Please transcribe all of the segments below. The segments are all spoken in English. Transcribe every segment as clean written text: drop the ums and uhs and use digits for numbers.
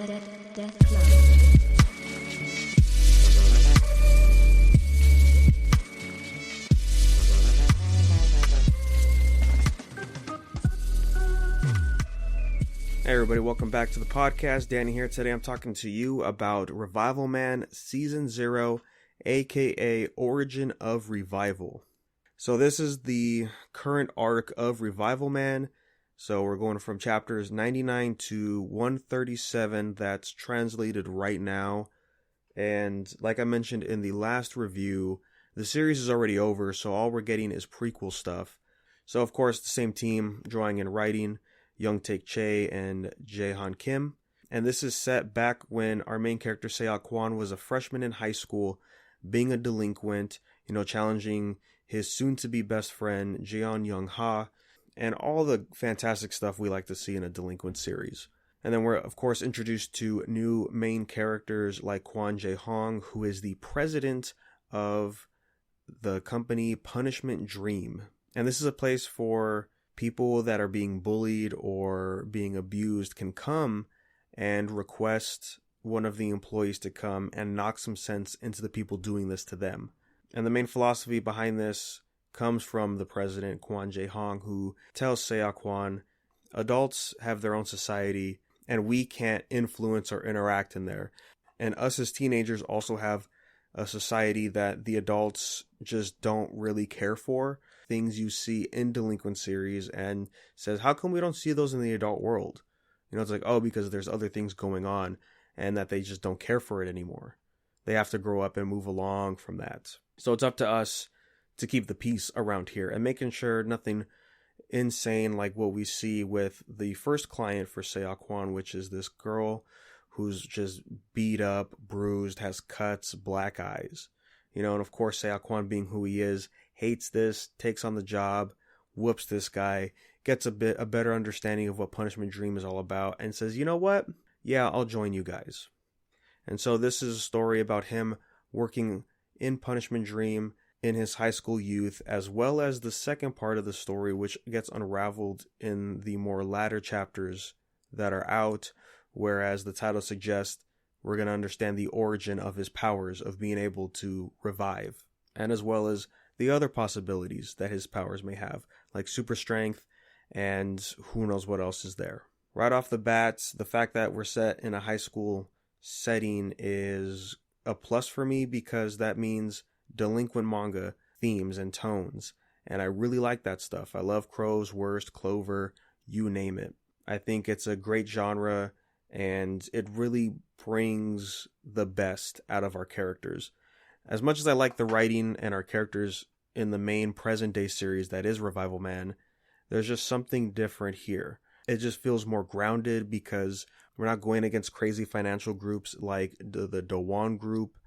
Death Club. Hey everybody, welcome back to the podcast. Danny here. Today I'm talking to you about Revival Man Season 0, aka Origin of Revival. So this is the current arc of Revival Man. So we're going from chapters 99 to 137. That's translated right now. And like I mentioned in the last review, the series is already over, so all we're getting is prequel stuff. So of course, the same team drawing and writing, Young-taek Chae and Jae-han Kim. And this is set back when our main character Seok Kwon was a freshman in high school, being a delinquent, challenging his soon-to-be best friend Jeon Young-ha, and all the fantastic stuff we like to see in a delinquent series. And then we're, of course, introduced to new main characters like Kwon Jae-hong, who is the president of the company Punishment Dream. And this is a place for people that are being bullied or being abused can come and request one of the employees to come and knock some sense into the people doing this to them. And the main philosophy behind this comes from the president, Kwon Jae-hong, who tells Seok Kwon, adults have their own society and we can't influence or interact in there. And us as teenagers also have a society that the adults just don't really care for. Things you see in delinquent series, and says, how come we don't see those in the adult world? It's like, because there's other things going on and that they just don't care for it anymore. They have to grow up and move along from that. So it's up to us to keep the peace around here and making sure nothing insane like what we see with the first client for Seok Kwon, which is this girl who's just beat up, bruised, has cuts, black eyes. And of course Seok Kwon, being who he is, hates this, takes on the job, whoops this guy, gets a better understanding of what Punishment Dream is all about, and says, you know what? Yeah, I'll join you guys. And so this is a story about him working in Punishment Dream in his high school youth, as well as the second part of the story, which gets unraveled in the more latter chapters that are out, whereas the title suggests we're going to understand the origin of his powers of being able to revive, and as well as the other possibilities that his powers may have, like super strength, and who knows what else is there. Right off the bat, the fact that we're set in a high school setting is a plus for me, because that means delinquent manga themes and tones, and I really like that stuff. I love Crow's Worst, Clover, you name it. I think it's a great genre, and it really brings the best out of our characters. As much as I like the writing and our characters in the main present day series that is Revival Man, there's just something different here. It just feels more grounded because we're not going against crazy financial groups like the Daewon group,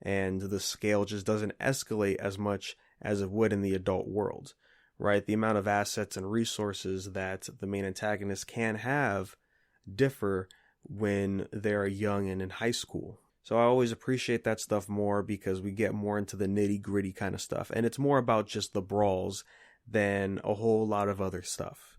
and the scale just doesn't escalate as much as it would in the adult world, right? The amount of assets and resources that the main antagonist can have differ when they're young and in high school. So I always appreciate that stuff more, because we get more into the nitty gritty kind of stuff. And it's more about just the brawls than a whole lot of other stuff.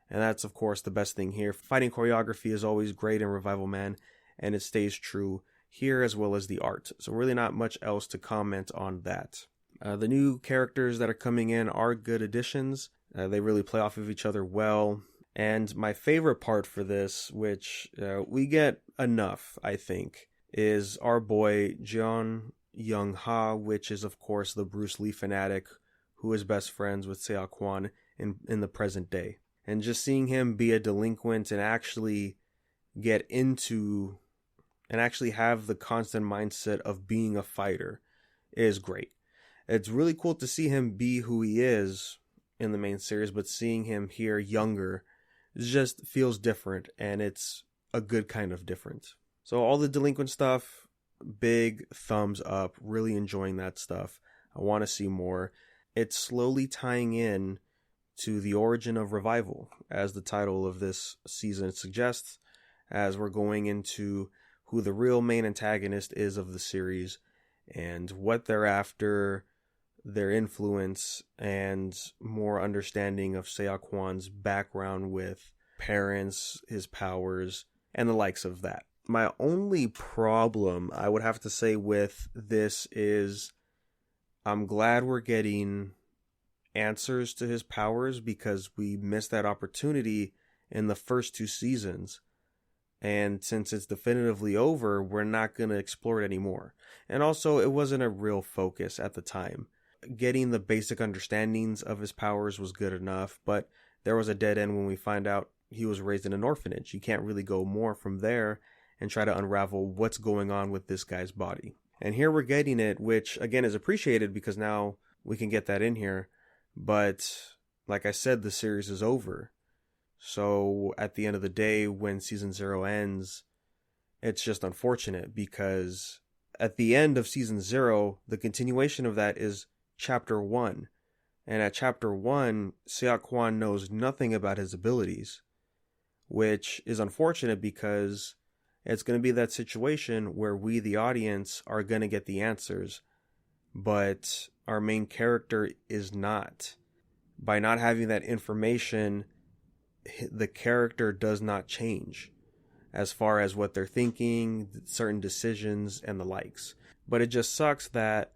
And that's, of course, the best thing here. Fighting choreography is always great in Revival Man, and it stays true here, as well as the art. So really not much else to comment on that. The new characters that are coming in are good additions. They really play off of each other well. And my favorite part for this, which we get enough, I think, is our boy Jeon Young-ha, which is, of course, the Bruce Lee fanatic who is best friends with Seok Kwon in the present day. And just seeing him be a delinquent and actually get into and actually have the constant mindset of being a fighter is great. It's really cool to see him be who he is in the main series, but seeing him here younger just feels different, and it's a good kind of different. So all the delinquent stuff, big thumbs up, really enjoying that stuff. I want to see more. It's slowly tying in to the origin of Revival, as the title of this season suggests, as we're going into who the real main antagonist is of the series and what they're after, their influence, and more understanding of Seok Kwon's background with parents, his powers, and the likes of that. My only problem, I would have to say, with this is I'm glad we're getting answers to his powers because we missed that opportunity in the first 2 seasons. And since it's definitively over, we're not going to explore it anymore. And also, it wasn't a real focus at the time. Getting the basic understandings of his powers was good enough, but there was a dead end when we find out he was raised in an orphanage. You can't really go more from there and try to unravel what's going on with this guy's body. And here we're getting it, which again is appreciated because now we can get that in here. But like I said, the series is over. So at the end of the day, when season 0 ends, it's just unfortunate because at the end of season 0, the continuation of that is chapter 1. And at chapter 1, Seok-hwan knows nothing about his abilities, which is unfortunate because it's going to be that situation where we, the audience, are going to get the answers, but our main character is not. By not having that information, the character does not change as far as what they're thinking, certain decisions, and the likes. But it just sucks that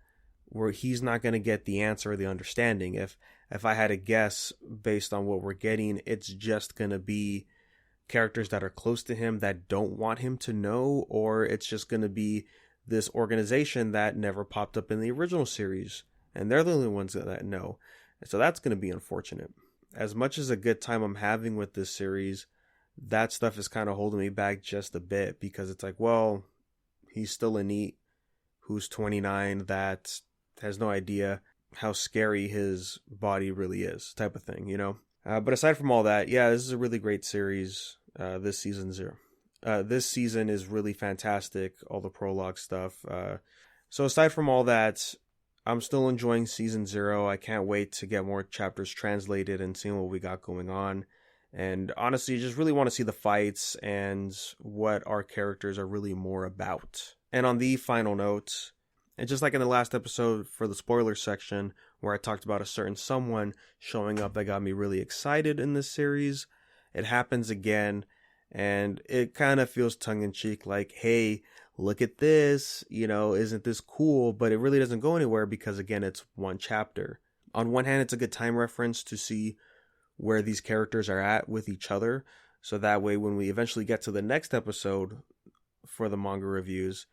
he's not going to get the answer or the understanding. If I had to guess based on what we're getting, it's just going to be characters that are close to him that don't want him to know, or it's just going to be this organization that never popped up in the original series, and they're the only ones that know. So that's going to be unfortunate. As much as a good time I'm having with this series, that stuff is kind of holding me back just a bit because it's like, well, he's still a NEET who's 29 that has no idea how scary his body really is, type of thing, you know? But aside from all that, yeah, this is a really great series, this season 0. This season is really fantastic, all the prologue stuff. So aside from all that, I'm still enjoying season 0. I can't wait to get more chapters translated and seeing what we got going on. And honestly, just really want to see the fights and what our characters are really more about. And on the final note, and just like in the last episode for the spoiler section, where I talked about a certain someone showing up that got me really excited in this series, it happens again. And it kind of feels tongue-in-cheek, like, hey, look at this, you know, isn't this cool? But it really doesn't go anywhere because, again, it's one chapter. On one hand, it's a good time reference to see where these characters are at with each other. So that way, when we eventually get to the next episode for the manga reviews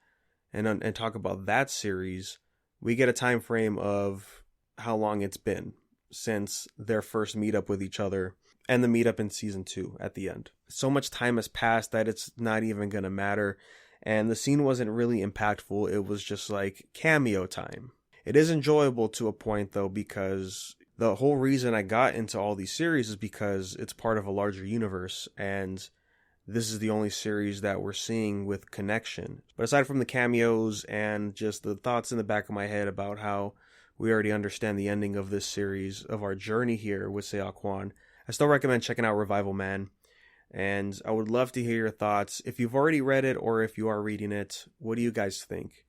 and talk about that series, we get a time frame of how long it's been since their first meetup with each other and the meetup in season 2 at the end. So much time has passed that it's not even going to matter. And the scene wasn't really impactful. It was just like cameo time. It is enjoyable to a point though, because the whole reason I got into all these series is because it's part of a larger universe. And this is the only series that we're seeing with connection. But aside from the cameos and just the thoughts in the back of my head about how we already understand the ending of this series, of our journey here with Seok-hwan, I still recommend checking out Revival Man. And I would love to hear your thoughts. If you've already read it or if you are reading it, what do you guys think?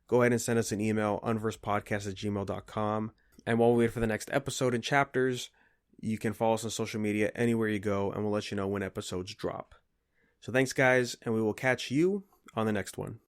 Go ahead and send us an email, unversepodcast@gmail.com. And while we wait for the next episode and chapters, you can follow us on social media anywhere you go, and we'll let you know when episodes drop. So thanks, guys, and we will catch you on the next one.